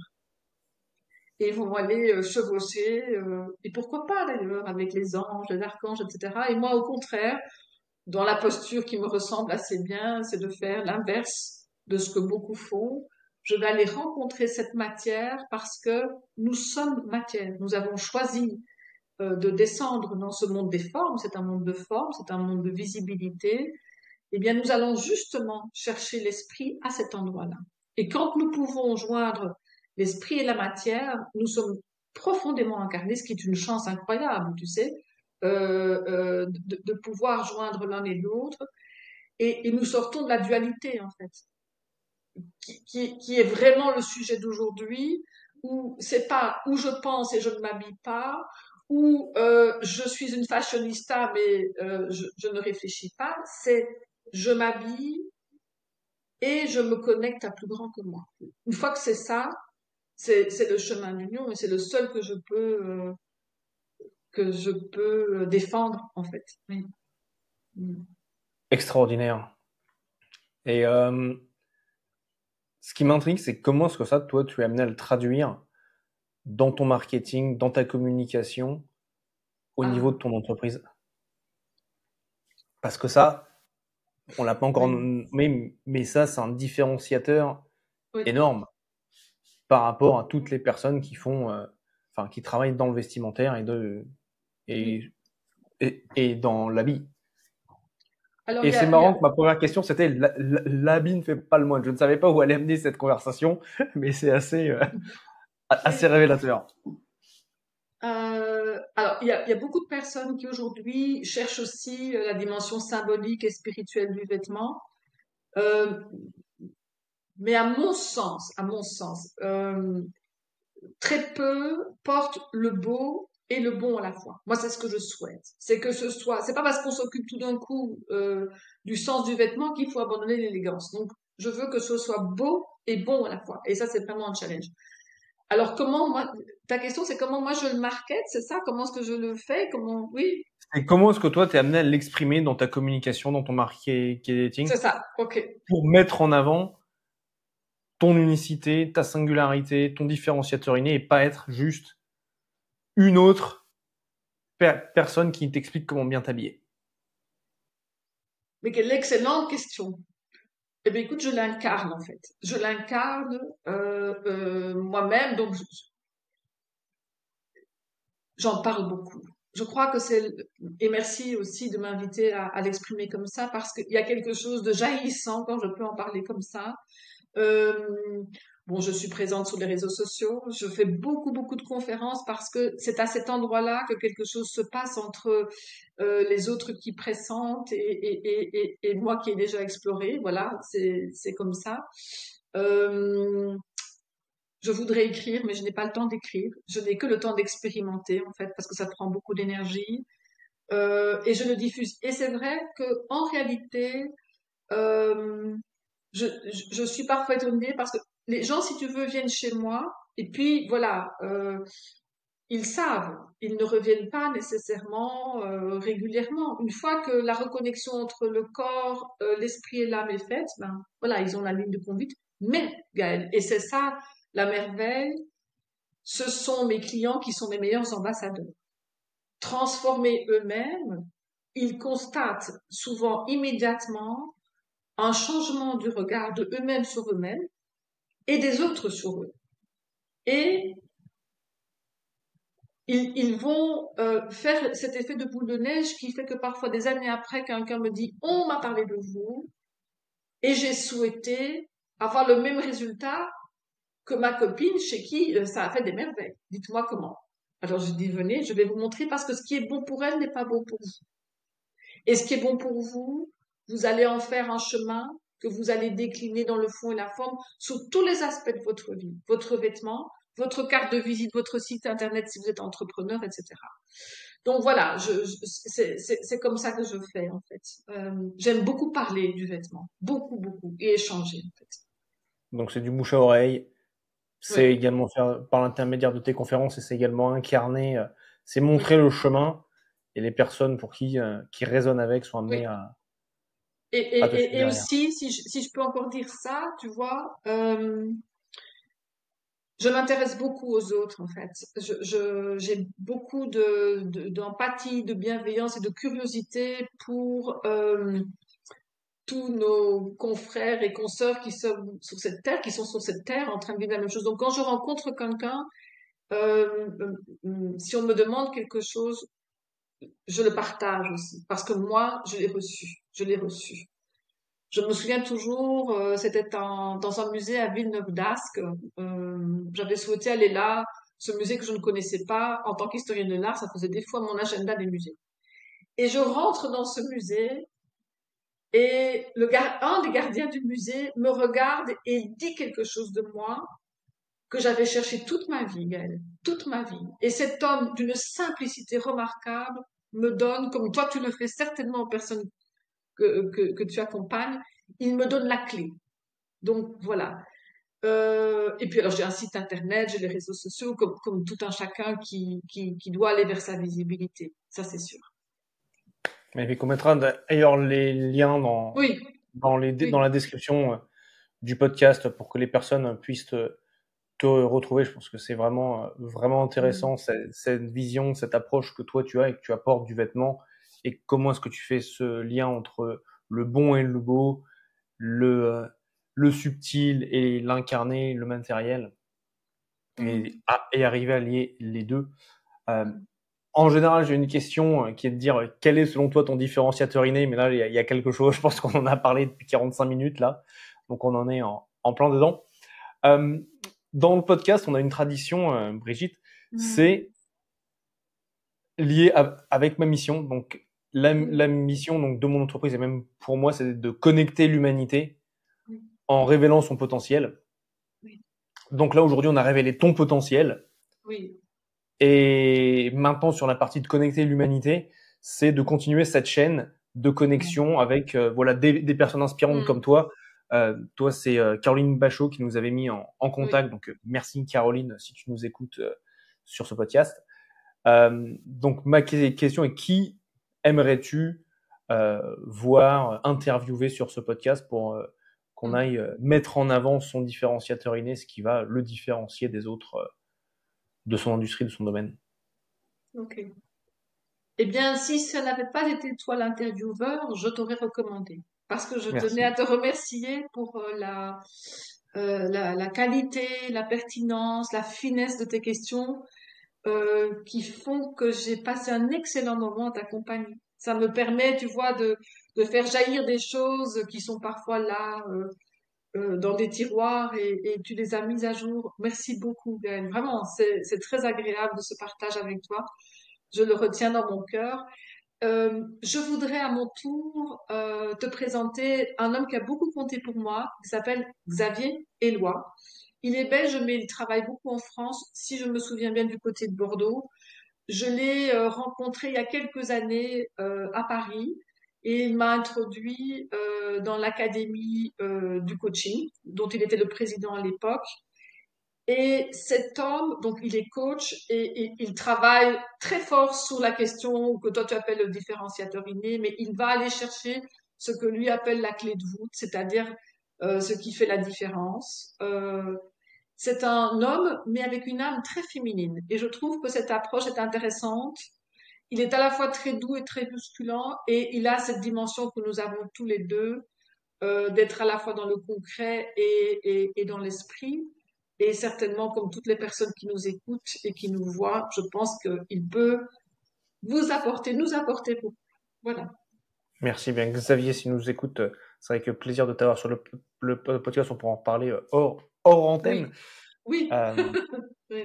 et vont aller chevaucher, et pourquoi pas d'ailleurs, avec les anges, les archanges, etc. Et moi, au contraire, dans la posture qui me ressemble assez bien, c'est de faire l'inverse de ce que beaucoup font. Je vais aller rencontrer cette matière parce que nous sommes matière. Nous avons choisi de descendre dans ce monde des formes. C'est un monde de formes, c'est un monde de visibilité. Eh bien, nous allons justement chercher l'esprit à cet endroit-là. Et quand nous pouvons joindre l'esprit et la matière, nous sommes profondément incarnés, ce qui est une chance incroyable, tu sais, de pouvoir joindre l'un et l'autre. Et nous sortons de la dualité, en fait, qui est vraiment le sujet d'aujourd'hui, où c'est pas où je pense et je ne m'habille pas, où je suis une fashionista mais je ne réfléchis pas, c'est je m'habille et je me connecte à plus grand que moi. Une fois que c'est ça, c'est le chemin d'union et c'est le seul que je peux défendre en fait. Oui. Mm. Extraordinaire. Et ce qui m'intrigue, c'est comment est-ce que ça, toi, tu es amené à le traduire dans ton marketing, dans ta communication, au niveau de Ah, ton entreprise. Parce que ça, on l'a pas encore oui, nommé, mais ça, c'est un différenciateur oui, énorme par rapport à toutes les personnes qui font, enfin, qui travaillent dans le vestimentaire oui. et, et dans l'habit. Alors Et c'est marrant que ma première question, c'était l'habit ne fait pas le moine. Je ne savais pas où allait amener cette conversation, mais c'est assez, assez oui. révélateur. Alors, il y a beaucoup de personnes qui aujourd'hui cherchent aussi la dimension symbolique et spirituelle du vêtement. Euh, mais à mon sens, très peu portent le beau et le bon à la fois. Moi, c'est ce que je souhaite. C'est que c'est pas parce qu'on s'occupe tout d'un coup du sens du vêtement qu'il faut abandonner l'élégance. Donc, je veux que ce soit beau et bon à la fois. Et ça, c'est vraiment un challenge. Alors, ta question, c'est comment moi je le market, c'est ça? Comment est-ce que je le fais? Oui, Et comment est-ce que toi, tu es amené à l'exprimer dans ta communication, dans ton c'est marketing, ça. OK. pour mettre en avant ton unicité, ta singularité, ton différenciateur inné et pas être juste une autre personne qui t'explique comment bien t'habiller? Mais quelle excellente question. Eh bien, écoute, je l'incarne en fait. Je l'incarne moi-même, donc j'en parle beaucoup. Je crois que et merci aussi de m'inviter à l'exprimer comme ça, parce qu'il y a quelque chose de jaillissant quand je peux en parler comme ça. Euh, bon, je suis présente sur les réseaux sociaux, je fais beaucoup, beaucoup de conférences parce que c'est à cet endroit-là que quelque chose se passe entre les autres qui pressentent et moi qui ai déjà exploré. Voilà, c'est comme ça. Euh, je voudrais écrire, mais je n'ai pas le temps d'écrire. Je n'ai que le temps d'expérimenter, en fait, parce que ça prend beaucoup d'énergie. Et je le diffuse. Et c'est vrai que en réalité, euh, je suis parfois étonnée parce que les gens, si tu veux, viennent chez moi et puis voilà, ils savent, ils ne reviennent pas nécessairement régulièrement. Une fois que la reconnexion entre le corps, l'esprit et l'âme est faite, ben voilà, ils ont la ligne de conduite. Mais Gaël, et c'est ça la merveille, ce sont mes clients qui sont mes meilleurs ambassadeurs. Transformés eux-mêmes, ils constatent souvent immédiatement un changement du regard de eux-mêmes sur eux-mêmes et des autres sur eux. Et ils vont faire cet effet de boule de neige qui fait que parfois des années après, quelqu'un me dit on m'a parlé de vous et j'ai souhaité avoir le même résultat que ma copine chez qui ça a fait des merveilles. Dites-moi comment. Alors je dis venez, je vais vous montrer parce que ce qui est bon pour elle n'est pas bon pour vous. Et ce qui est bon pour vous, vous allez en faire un chemin que vous allez décliner dans le fond et la forme sur tous les aspects de votre vie, votre vêtement, votre carte de visite, votre site internet si vous êtes entrepreneur, etc. Donc voilà, c'est comme ça que je fais en fait. J'aime beaucoup parler du vêtement, beaucoup, beaucoup, et échanger en fait. Donc, c'est du bouche à oreille. Oui, C'est également faire par l'intermédiaire de tes conférences et c'est également incarner, c'est oui, montrer le chemin et les personnes pour qui résonnent avec sont amenées oui. à te suivre Et derrière. aussi, si je peux encore dire ça, tu vois, je m'intéresse beaucoup aux autres, en fait. J'ai beaucoup d'empathie, de bienveillance et de curiosité pour tous nos confrères et consoeurs qui sont sur cette terre, en train de vivre la même chose. Donc, quand je rencontre quelqu'un, si on me demande quelque chose, je le partage aussi, parce que moi, je l'ai reçu. Je l'ai reçu. Je me souviens toujours, c'était dans un musée à Villeneuve-d'Ascq. J'avais souhaité aller là, ce musée que je ne connaissais pas. En tant qu'historienne de l'art, ça faisait des fois mon agenda des musées. Et je rentre dans ce musée et un des gardiens du musée me regarde et dit quelque chose de moi que j'avais cherché toute ma vie, Gaëlle, toute ma vie. Et cet homme d'une simplicité remarquable me donne, comme toi tu le fais certainement aux personnes que tu accompagnes, il me donne la clé. Donc voilà. Et puis alors j'ai un site internet, j'ai les réseaux sociaux, comme tout un chacun qui doit aller vers sa visibilité. Ça c'est sûr. Et puis qu'on mettra d'ailleurs les liens Oui, dans oui. la description du podcast pour que les personnes puissent te retrouver. Je pense que c'est vraiment Mm. intéressant cette vision, cette approche que toi tu as et que tu apportes du vêtement et comment est-ce que tu fais ce lien entre le bon et le beau, le, le subtil et l'incarné, le matériel Mm. et arriver à lier les deux. Euh, En général, j'ai une question qui est de dire quel est selon toi ton différenciateur inné, mais là, il y a quelque chose, je pense qu'on en a parlé depuis 45 minutes là, donc on en est en plein dedans. Euh, Dans le podcast, on a une tradition, Brigitte, Mm. c'est lié avec ma mission. Donc la Oui, mission donc, de mon entreprise et même pour moi, c'est de connecter l'humanité oui, en révélant son potentiel. oui, Donc là, aujourd'hui, on a révélé ton potentiel. oui. Et maintenant, sur la partie de connecter l'humanité, c'est de continuer cette chaîne de connexion avec voilà des personnes inspirantes comme toi. Toi, c'est Caroline Bachot qui nous avait mis en Oui. contact. Donc, merci Caroline si tu nous écoutes sur ce podcast. Donc, ma question est qui aimerais-tu voir interviewer sur ce podcast pour qu'on Mm. aille mettre en avant son différenciateur inné, ce qui va le différencier des autres de son industrie, de son domaine. Ok. Eh bien, si ça n'avait pas été toi l'intervieweur, je t'aurais recommandé. Parce que je tenais à Merci. te remercier pour la qualité, la pertinence, la finesse de tes questions qui font que j'ai passé un excellent moment à t'accompagner. Ça me permet, tu vois, de faire jaillir des choses qui sont parfois là dans des tiroirs et tu les as mises à jour. Merci beaucoup, Gaëlle. Vraiment, c'est très agréable de ce partage avec toi. Je le retiens dans mon cœur. Je voudrais à mon tour te présenter un homme qui a beaucoup compté pour moi, qui s'appelle Xavier Éloi. Il est belge, mais il travaille beaucoup en France, si je me souviens bien du côté de Bordeaux. Je l'ai rencontré il y a quelques années à Paris et il m'a introduit dans l'académie du coaching, dont il était le président à l'époque. Et cet homme, donc il est coach et il travaille très fort sur la question que toi tu appelles le différenciateur inné, mais il va aller chercher ce que lui appelle la clé de voûte, c'est-à-dire ce qui fait la différence. C'est un homme, mais avec une âme très féminine. Et je trouve que cette approche est intéressante. Il est à la fois très doux et très bousculant, et il a cette dimension que nous avons tous les deux, d'être à la fois dans le concret et dans l'esprit. Et certainement, comme toutes les personnes qui nous écoutent et qui nous voient, je pense qu'il peut nous apporter beaucoup. Voilà. Merci bien. Xavier, si nous écoute, c'est avec plaisir de t'avoir sur le podcast. On pourra en parler hors antenne. Oui, oui, Euh, oui.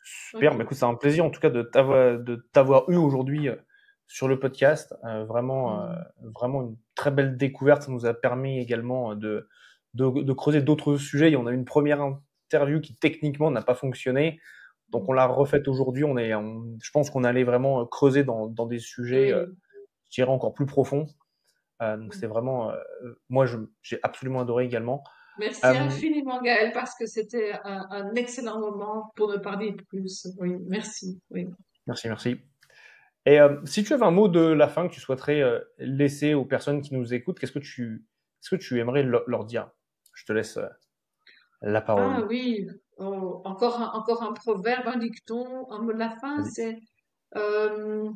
Super. Ok. Bah, écoute, c'est un plaisir en tout cas de t'avoir eu aujourd'hui sur le podcast. Mm. Vraiment une très belle découverte. Ça nous a permis également de creuser d'autres sujets. Et on a eu une première interview qui techniquement n'a pas fonctionné. Donc on l'a refaite aujourd'hui. Je pense qu'on allait vraiment creuser dans des sujets, Oui. je dirais, encore plus profonds. Donc c'est vraiment, moi j'ai absolument adoré également. Merci Euh, infiniment, Gaëlle, parce que c'était un excellent moment pour ne pas dire plus. Oui, merci. Oui. Merci, merci. Et si tu avais un mot de la fin que tu souhaiterais laisser aux personnes qui nous écoutent, qu'est-ce que tu aimerais leur dire? Je te laisse la Ah parole. oui, oh, encore un proverbe, un dicton, un mot de la fin, Vas-y. c'est euh,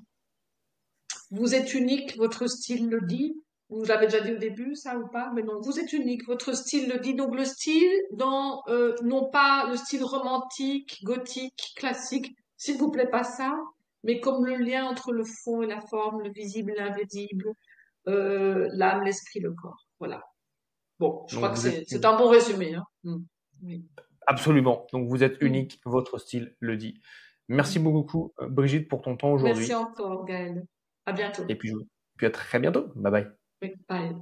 vous êtes unique, votre style le dit. Vous l'avez déjà dit au début, ça ou pas? Mais non, vous êtes unique, votre style le dit. Donc le style, non pas le style romantique, gothique, classique, s'il vous plaît pas ça, mais comme le lien entre le fond et la forme, le visible et l'invisible, l'âme, l'esprit, le corps. Voilà. Bon, je crois Donc que vous êtes c'est un bon résumé, hein. Mm. Oui. absolument. Donc vous êtes Mm. unique, votre style le dit. Merci Mm. beaucoup, Brigitte, pour ton temps Merci aujourd'hui. encore, Gaëlle. À bientôt. Et puis à très bientôt. Bye bye. Oui, bye.